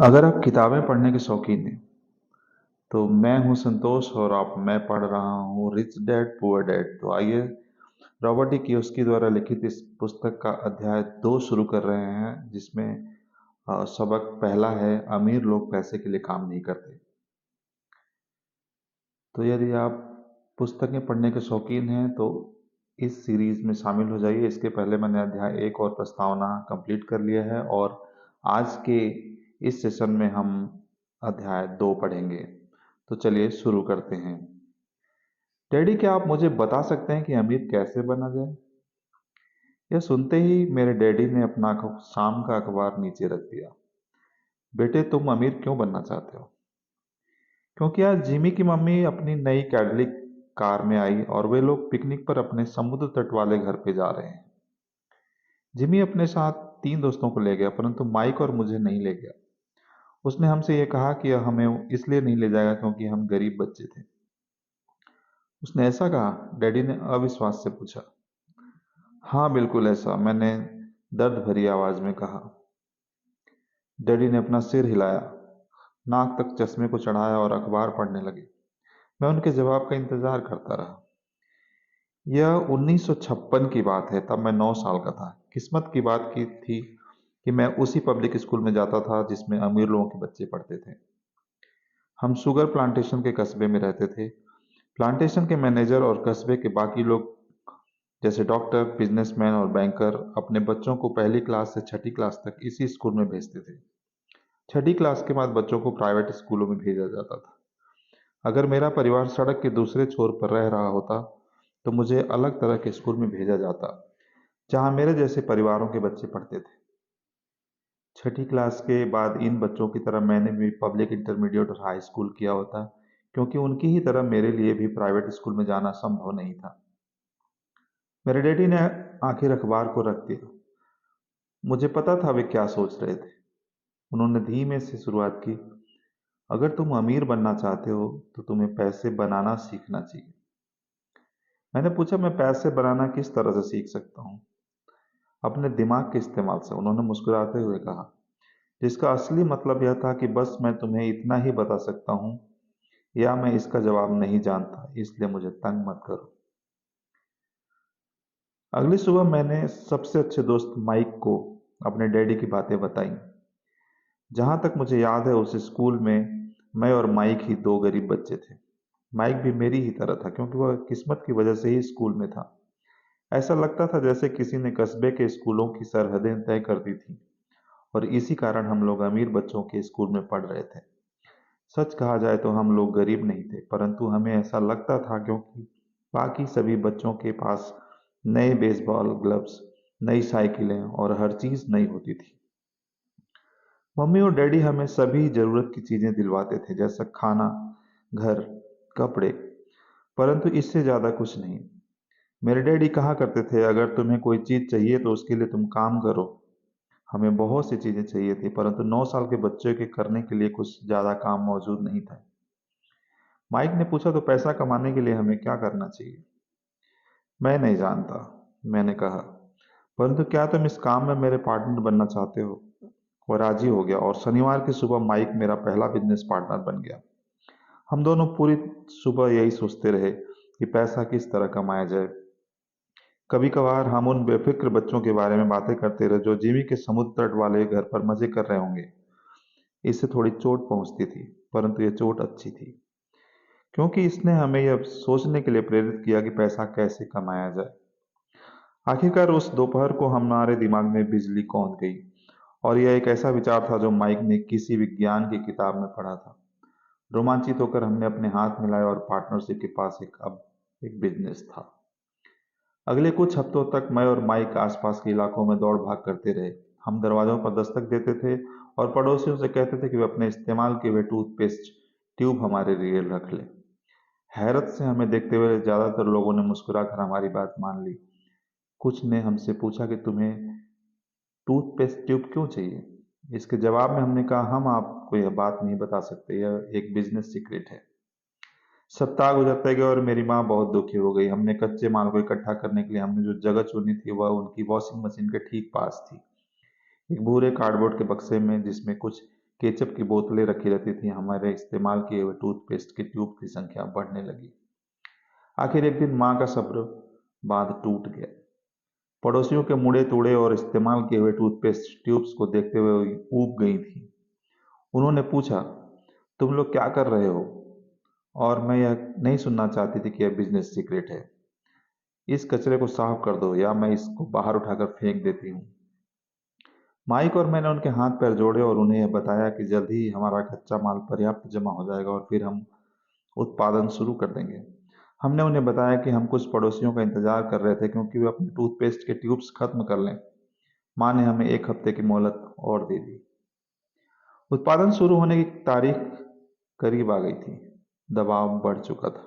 अगर आप किताबें पढ़ने के शौकीन हैं तो मैं हूं संतोष और मैं पढ़ रहा हूं रिच डैड पुअर डैड। तो आइए रॉबर्ट डी कियोसाकी द्वारा लिखित इस पुस्तक का अध्याय 2 शुरू कर रहे हैं, जिसमें सबक पहला है, अमीर लोग पैसे के लिए काम नहीं करते। तो यदि आप पुस्तकें पढ़ने के शौकीन हैं तो इस सीरीज में शामिल हो जाइए। इसके पहले मैंने अध्याय 1 और प्रस्तावना कंप्लीट कर लिया है और आज के इस सेशन में हम अध्याय 2 पढ़ेंगे। तो चलिए शुरू करते हैं। डैडी, क्या आप मुझे बता सकते हैं कि अमीर कैसे बना जाए? यह सुनते ही मेरे डैडी ने अपना शाम का अखबार नीचे रख दिया। बेटे, तुम अमीर क्यों बनना चाहते हो? क्योंकि आज जिमी की मम्मी अपनी नई कैडलिक कार में आई और वे लोग पिकनिक पर अपने समुद्र तट वाले घर पे जा रहे हैं। जिमी अपने साथ 3 दोस्तों को ले गया, परंतु माइक और मुझे नहीं ले गया। उसने हमसे ये कहा कि यह हमें इसलिए नहीं ले जाएगा क्योंकि हम गरीब बच्चे थे। उसने ऐसा कहा? डैडी ने अविश्वास से पूछा। हाँ, बिल्कुल ऐसा, मैंने दर्द भरी आवाज में कहा। डैडी ने अपना सिर हिलाया, नाक तक चश्मे को चढ़ाया और अखबार पढ़ने लगे। मैं उनके जवाब का इंतजार करता रहा। यह 1956 की बात है। तब मैं 9 साल का था। किस्मत की बात की थी कि मैं उसी पब्लिक स्कूल में जाता था जिसमें अमीर लोगों के बच्चे पढ़ते थे। हम शुगर प्लांटेशन के कस्बे में रहते थे। प्लांटेशन के मैनेजर और कस्बे के बाकी लोग जैसे डॉक्टर, बिजनेसमैन और बैंकर अपने बच्चों को पहली क्लास से छठी क्लास तक इसी स्कूल में भेजते थे। छठी क्लास के बाद बच्चों को प्राइवेट स्कूलों में भेजा जाता था। अगर मेरा परिवार सड़क के दूसरे छोर पर रह रहा होता तो मुझे अलग तरह के स्कूल में भेजा जाता, जहां मेरे जैसे परिवारों के बच्चे पढ़ते थे। छठी क्लास के बाद इन बच्चों की तरह मैंने भी पब्लिक इंटरमीडिएट और हाई स्कूल किया होता, क्योंकि उनकी ही तरह मेरे लिए भी प्राइवेट स्कूल में जाना संभव नहीं था। मेरे डैडी ने आखिर अखबार को रख दिया। मुझे पता था वे क्या सोच रहे थे। उन्होंने धीमे से शुरुआत की। अगर तुम अमीर बनना चाहते हो तो तुम्हें पैसे बनाना सीखना चाहिए। मैंने पूछा, मैं पैसे बनाना किस तरह से सीख सकता हूँ? अपने दिमाग के इस्तेमाल से, उन्होंने मुस्कुराते हुए कहा, जिसका असली मतलब यह था कि बस मैं तुम्हें इतना ही बता सकता हूँ, या मैं इसका जवाब नहीं जानता, इसलिए मुझे तंग मत करो। अगली सुबह मैंने सबसे अच्छे दोस्त माइक को अपने डैडी की बातें बताई। जहां तक मुझे याद है, उस स्कूल में मैं और माइक ही 2 गरीब बच्चे थे। माइक भी मेरी ही तरह था, क्योंकि वह किस्मत की वजह से ही स्कूल में था। ऐसा लगता था जैसे किसी ने कस्बे के स्कूलों की सरहदें तय कर दी थी, और इसी कारण हम लोग अमीर बच्चों के स्कूल में पढ़ रहे थे। सच कहा जाए तो हम लोग गरीब नहीं थे, परंतु हमें ऐसा लगता था क्योंकि बाकी सभी बच्चों के पास नए बेसबॉल ग्लव्स, नई साइकिलें और हर चीज नई होती थी। मम्मी और डैडी हमें सभी जरूरत की चीजें दिलवाते थे, जैसा खाना, घर, कपड़े, परंतु इससे ज्यादा कुछ नहीं। मेरे डैडी कहा करते थे, अगर तुम्हें कोई चीज चाहिए तो उसके लिए तुम काम करो। हमें बहुत सी चीजें चाहिए थी, परंतु 9 साल के बच्चे के करने के लिए कुछ ज्यादा काम मौजूद नहीं था। माइक ने पूछा, तो पैसा कमाने के लिए हमें क्या करना चाहिए? मैं नहीं जानता, मैंने कहा, परंतु क्या तुम इस काम में मेरे पार्टनर बनना चाहते हो? वो राजी हो गया और शनिवार की सुबह माइक मेरा पहला बिजनेस पार्टनर बन गया। हम दोनों पूरी सुबह यही सोचते रहे कि पैसा किस तरह कमाया जाए। कभी कभार हम उन बेफिक्र बच्चों के बारे में बातें करते रहे जो जिमी के समुद्र तट वाले घर पर मजे कर रहे होंगे। इससे थोड़ी चोट पहुंचती थी, परंतु यह चोट अच्छी थी, क्योंकि इसने हमें यह सोचने के लिए प्रेरित किया कि पैसा कैसे कमाया जाए। आखिरकार उस दोपहर को हमारे दिमाग में बिजली कौंध गई, और यह एक ऐसा विचार था जो माइक ने किसी विज्ञान की किताब में पढ़ा था। रोमांचित होकर हमने अपने हाथ मिलाए और पार्टनरशिप के पास अब एक बिजनेस था। अगले कुछ हफ्तों तक मैं और माइक आसपास के इलाकों में दौड़ भाग करते रहे। हम दरवाजों पर दस्तक देते थे और पड़ोसियों से कहते थे कि वे अपने इस्तेमाल किए हुए टूथपेस्ट ट्यूब हमारे लिए रख लें। हैरत से हमें देखते हुए ज्यादातर लोगों ने मुस्कुराकर हमारी बात मान ली। कुछ ने हमसे पूछा कि तुम्हें टूथपेस्ट ट्यूब क्यों चाहिए? इसके जवाब में हमने कहा, हम आपको यह बात नहीं बता सकते, यह एक बिजनेस सीक्रेट है। सप्ताह गुजरते गए और मेरी माँ बहुत दुखी हो गई। हमने कच्चे माल को इकट्ठा करने के लिए हमने जो जगह चुनी थी वह उनकी वॉशिंग मशीन के ठीक पास थी, एक भूरे कार्डबोर्ड के बक्से में जिसमें कुछ केचप की बोतलें रखी रहती थी। हमारे इस्तेमाल किए हुए टूथपेस्ट के ट्यूब की संख्या बढ़ने लगी। आखिर एक दिन माँ का सब्र बांध टूट गया। पड़ोसियों के मुड़े तोड़े और इस्तेमाल किए हुए टूथपेस्ट ट्यूब्स को देखते हुए ऊब गई थी। उन्होंने पूछा, तुम लोग क्या कर रहे हो? और मैं यह नहीं सुनना चाहती थी कि यह बिजनेस सीक्रेट है। इस कचरे को साफ कर दो या मैं इसको बाहर उठाकर फेंक देती हूँ। माइक और मैंने उनके हाथ पैर जोड़े और उन्हें यह बताया कि जल्द ही हमारा कच्चा माल पर्याप्त जमा हो जाएगा और फिर हम उत्पादन शुरू कर देंगे। हमने उन्हें बताया कि हम कुछ पड़ोसियों का इंतजार कर रहे थे क्योंकि वे अपने टूथपेस्ट के ट्यूब्स खत्म कर लें। माँ ने हमें एक हफ्ते की मोहलत और दे दी। उत्पादन शुरू होने की तारीख करीब आ गई थी। दबाव बढ़ चुका था।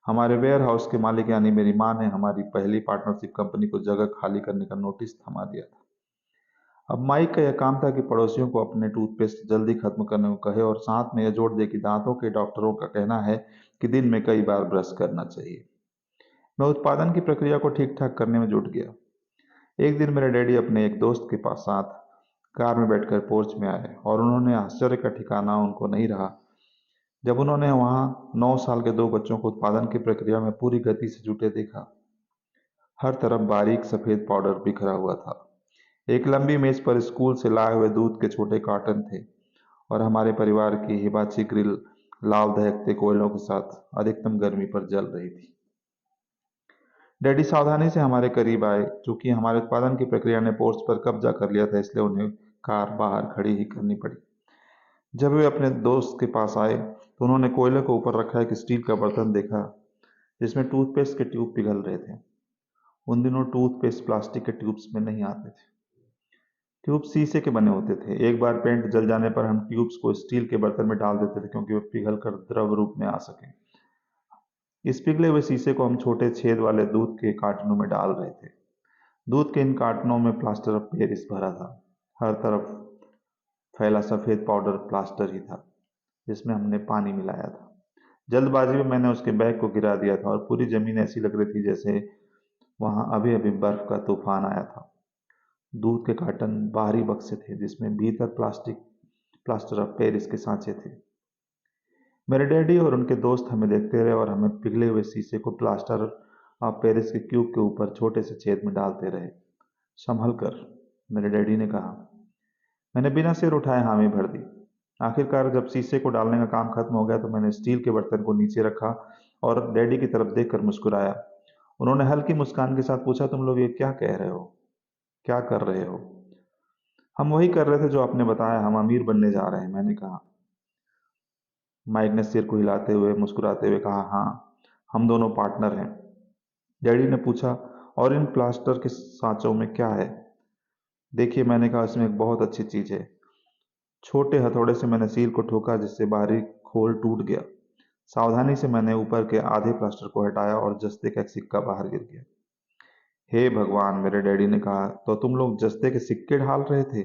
हमारे वेयर हाउस के मालिक यानी मेरी माँ ने हमारी पहली पार्टनरशिप कंपनी को जगह खाली करने का नोटिस थमा दिया था। अब माइक का यह काम था कि पड़ोसियों को अपने टूथपेस्ट जल्दी खत्म करने को कहे और साथ में यह जोड़ दे कि दांतों के डॉक्टरों का कहना है कि दिन में कई बार ब्रश करना चाहिए। मैं उत्पादन की प्रक्रिया को ठीक ठाक करने में जुट गया। एक दिन मेरे डैडी अपने एक दोस्त के पास साथ कार में बैठकर पोर्च में आए और उन्होंने आश्चर्य का ठिकाना उनको नहीं रहा जब उन्होंने वहां 9 साल के दो बच्चों को उत्पादन की प्रक्रिया में पूरी गति से जुटे देखा। हर तरफ बारीक सफेद पाउडर बिखरा हुआ था। एक लंबी मेज पर स्कूल से लाए हुए दूध के छोटे कार्टन थे और हमारे परिवार की हिबाची ग्रिल लाल दहकते कोयलों के साथ अधिकतम गर्मी पर जल रही थी। डैडी सावधानी से हमारे करीब आए। चूंकि हमारे उत्पादन की प्रक्रिया ने पोर्च पर कब्जा कर लिया था इसलिए उन्हें कार बाहर खड़ी ही करनी पड़ी। जब वे अपने दोस्त के पास आए तो उन्होंने कोयले को ऊपर रखा एक स्टील का बर्तन देखा जिसमें टूथपेस्ट के ट्यूब पिघल रहे थे। उन दिनों टूथपेस्ट प्लास्टिक के ट्यूब्स में नहीं आते थे। ट्यूब शीशे के बने होते थे। एक बार पेंट जल जाने पर हम ट्यूब्स को स्टील के बर्तन में डाल देते थे क्योंकि वे पिघल कर द्रव रूप में आ सके। इस पिघले हुए शीशे को हम छोटे छेद वाले दूध के कार्टनों में डाल रहे थे। दूध के इन कार्टनों में प्लास्टर ऑफ पेरिस भरा था। हर तरफ फैला सफेद पाउडर प्लास्टर ही था जिसमें हमने पानी मिलाया था। जल्दबाजी में मैंने उसके बैग को गिरा दिया था और पूरी जमीन ऐसी लग रही थी जैसे वहां अभी अभी बर्फ का तूफान आया था। दूध के कार्टन बाहरी बक्से थे जिसमें भीतर प्लास्टर ऑफ पेरिस के सांचे थे। मेरे डैडी और उनके दोस्त हमें देखते रहे और हमें पिघले हुए शीशे को प्लास्टर ऑफ पेरिस के क्यूब के ऊपर छोटे से छेद में डालते रहे। संभल कर, मेरे डैडी ने कहा। मैंने बिना सिर उठाए हामी भर दी। आखिरकार जब शीशे को डालने का काम खत्म हो गया तो मैंने स्टील के बर्तन को नीचे रखा और डैडी की तरफ देखकर मुस्कुराया। उन्होंने हल्की मुस्कान के साथ पूछा, तुम लोग ये क्या कह रहे हो? क्या कर रहे हो? हम वही कर रहे थे जो आपने बताया, हम अमीर बनने जा रहे हैं, मैंने कहा। माइक ने सिर को हिलाते हुए मुस्कुराते हुए कहा, हाँ, हम दोनों पार्टनर हैं। डैडी ने पूछा, और इन प्लास्टर के सांचों में क्या है? देखिए, मैंने कहा, इसमें एक बहुत अच्छी चीज है। छोटे हथौड़े से मैंने सील को ठोका जिससे बाहरी खोल टूट गया। सावधानी से मैंने ऊपर के आधे प्लास्टर को हटाया और जस्ते का एक सिक्का बाहर गिर गया। हे भगवान, मेरे डैडी ने कहा, तो तुम लोग जस्ते के सिक्के ढाल रहे थे?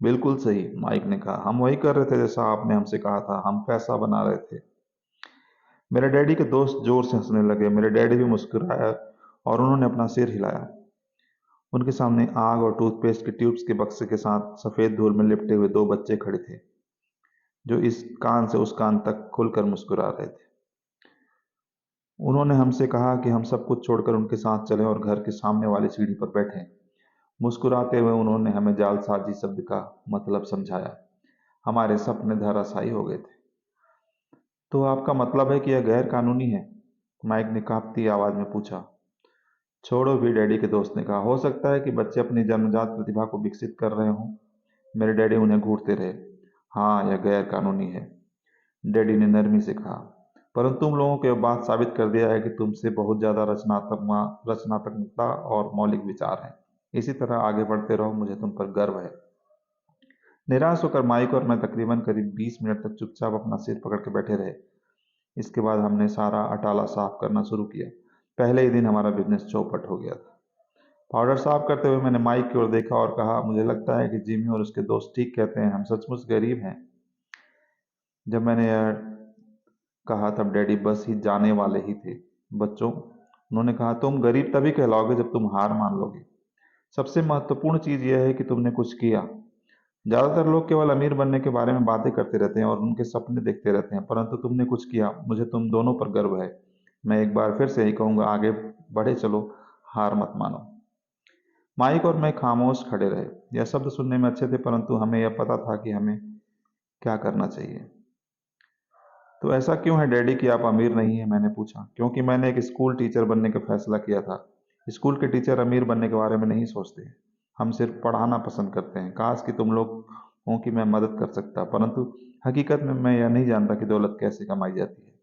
बिल्कुल सही, माइक ने कहा, हम वही कर रहे थे जैसा आपने हमसे कहा था, हम पैसा बना रहे थे। मेरे डैडी के दोस्त जोर से हंसने लगे। मेरे डैडी भी मुस्कुराया और उन्होंने अपना सिर हिलाया। उनके सामने आग और टूथपेस्ट के ट्यूब्स के बक्से के साथ सफेद धूल में लिपटे हुए दो बच्चे खड़े थे जो इस कान से उस कान तक खुलकर मुस्कुरा रहे थे। उन्होंने हमसे कहा कि हम सब कुछ छोड़कर उनके साथ चलें और घर के सामने वाली सीढ़ी पर बैठें। मुस्कुराते हुए उन्होंने हमें जालसाजी शब्द का मतलब समझाया। हमारे सपने धराशायी हो गए थे। तो आपका मतलब है कि यह गैर कानूनी है? माइक ने कांपती आवाज में पूछा। छोड़ो भी, डैडी के दोस्त ने कहा, हो सकता है कि बच्चे अपनी जन्मजात प्रतिभा को विकसित कर रहे हों। मेरे डैडी उन्हें घूरते रहे। हाँ, यह गैर कानूनी है, डैडी ने नरमी से कहा, परंतु तुम लोगों को यह बात साबित कर दिया है कि तुमसे बहुत ज्यादा रचनात्मकता और मौलिक विचार हैं। इसी तरह आगे बढ़ते रहो, मुझे तुम पर गर्व है। निराश होकर माइक और मैं तकरीबन करीब 20 मिनट तक चुपचाप अपना सिर पकड़ के बैठे रहे। इसके बाद हमने सारा अटाला साफ करना शुरू किया। पहले ही दिन हमारा बिजनेस चौपट हो गया था। पाउडर साफ करते हुए मैंने माइक की ओर देखा और कहा, मुझे लगता है कि जिमी और उसके दोस्त ठीक कहते हैं, हम सचमुच गरीब हैं। जब मैंने यह कहा तब डैडी बस ही जाने वाले ही थे। बच्चों, उन्होंने कहा, तुम गरीब तभी कहलाओगे जब तुम हार मान लोगे। सबसे महत्वपूर्ण चीज यह है कि तुमने कुछ किया। ज्यादातर लोग केवल अमीर बनने के बारे में बातें करते रहते हैं और उनके सपने देखते रहते हैं, परंतु तुमने कुछ किया। मुझे तुम दोनों पर गर्व है। मैं एक बार फिर से यही कहूंगा, आगे बढ़े चलो, हार मत मानो। माइक और मैं खामोश खड़े रहे। यह शब्द सुनने में अच्छे थे, परंतु हमें यह पता था कि हमें क्या करना चाहिए। तो ऐसा क्यों है डैडी कि आप अमीर नहीं हैं? मैंने पूछा। क्योंकि मैंने एक स्कूल टीचर बनने का फैसला किया था। स्कूल के टीचर अमीर बनने के बारे में नहीं सोचते। हम सिर्फ पढ़ाना पसंद करते हैं। काश कि तुम लोग हो कि मैं मदद कर सकता, परंतु हकीकत में मैं यह नहीं जानता कि दौलत कैसे कमाई जाती है।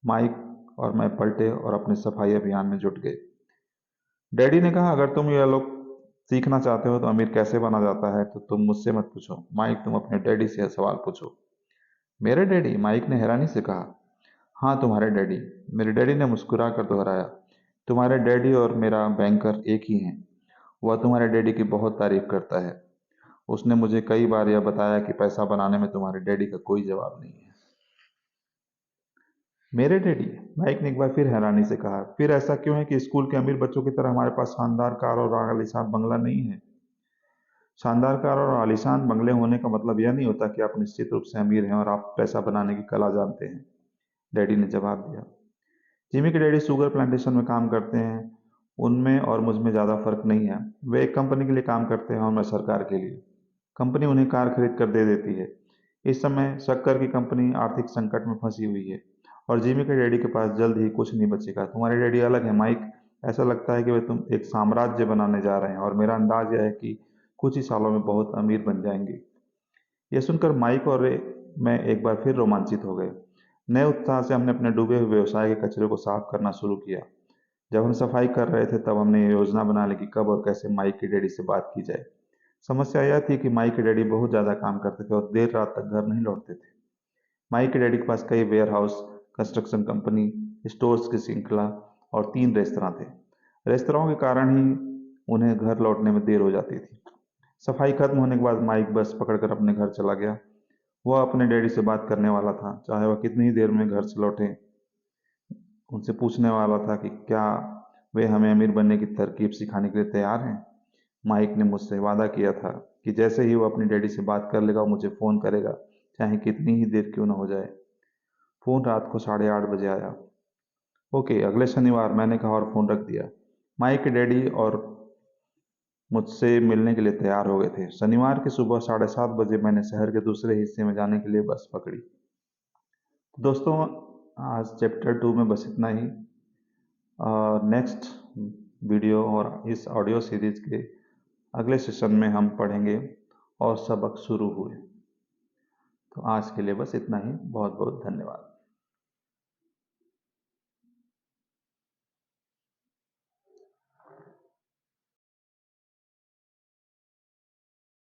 माइक और मैं पलटे और अपने सफाई अभियान में जुट गए। डैडी ने कहा, अगर तुम यह लोग सीखना चाहते हो तो अमीर कैसे बना जाता है तो तुम मुझसे मत पूछो। माइक, तुम अपने डैडी से यह सवाल पूछो। मेरे डैडी? माइक ने हैरानी से कहा। हाँ, तुम्हारे डैडी। मेरे डैडी ने मुस्कुरा कर दोहराया। तुम्हारे डैडी और मेरा बैंकर एक ही हैं। वह तुम्हारे डैडी की बहुत तारीफ करता है। उसने मुझे कई बार यह बताया कि पैसा बनाने में तुम्हारे डैडी का कोई जवाब नहीं है। मेरे डैडी? माइक ने एक बार फिर हैरानी से कहा। फिर ऐसा क्यों है कि स्कूल के अमीर बच्चों की तरह हमारे पास शानदार कार और आलीशान बंगला नहीं है? शानदार कार और आलीशान बंगले होने का मतलब यह नहीं होता कि आप निश्चित रूप से अमीर हैं और आप पैसा बनाने की कला जानते हैं, डैडी ने जवाब दिया। जिमी के डैडी शुगर प्लांटेशन में काम करते हैं। उनमें और मुझ में ज़्यादा फर्क नहीं है। वे एक कंपनी के लिए काम करते हैं और मैं सरकार के लिए। कंपनी उन्हें कार खरीद कर दे देती है। इस समय शक्कर की कंपनी आर्थिक संकट में फंसी हुई है और जिमी के डैडी के पास जल्द ही कुछ नहीं बचेगा। तुम्हारे डैडी अलग है माइक। ऐसा लगता है कि वे तुम एक साम्राज्य बनाने जा रहे हैं और मेरा अंदाज यह है कि कुछ ही सालों में बहुत अमीर बन जाएंगे। यह सुनकर माइक और मैं एक बार फिर रोमांचित हो गए। नए उत्साह से हमने अपने डूबे हुए व्यवसाय के कचरे को साफ करना शुरू किया। जब हम सफाई कर रहे थे तब हमने ये योजना बना ली कि कब और कैसे माइक के डैडी से बात की जाए। समस्या यह थी कि माइक के डैडी बहुत ज़्यादा काम करते थे और देर रात तक घर नहीं लौटते थे। माइक के डैडी के पास कई warehouse, construction company, stores की श्रृंखला और 3 रेस्तरां थे। रेस्तराओं के कारण ही उन्हें घर लौटने में देर हो जाती थी। सफाई खत्म होने के बाद माइक बस पकड़कर अपने घर चला गया। वह अपने डैडी से बात करने वाला था, चाहे वह कितनी ही देर में घर से लौटे। उनसे पूछने वाला था कि क्या वे हमें अमीर बनने की तरकीब सिखाने के लिए तैयार हैं। माइक ने मुझसे वादा किया था कि जैसे ही वो अपनी डैडी से बात कर लेगा वो मुझे फ़ोन करेगा, चाहे कितनी ही देर क्यों न हो जाए। फ़ोन रात को 8:30 बजे आया। ओके, अगले शनिवार, मैंने कहा और फ़ोन रख दिया। माइक के डैडी और मुझसे मिलने के लिए तैयार हो गए थे। शनिवार की सुबह 7:30 बजे मैंने शहर के दूसरे हिस्से में जाने के लिए बस पकड़ी। दोस्तों, आज चैप्टर 2 में बस इतना ही। नेक्स्ट वीडियो और इस ऑडियो सीरीज के अगले सेशन में हम पढ़ेंगे और सबक शुरू हुए। तो आज के लिए बस इतना ही। बहुत बहुत धन्यवाद।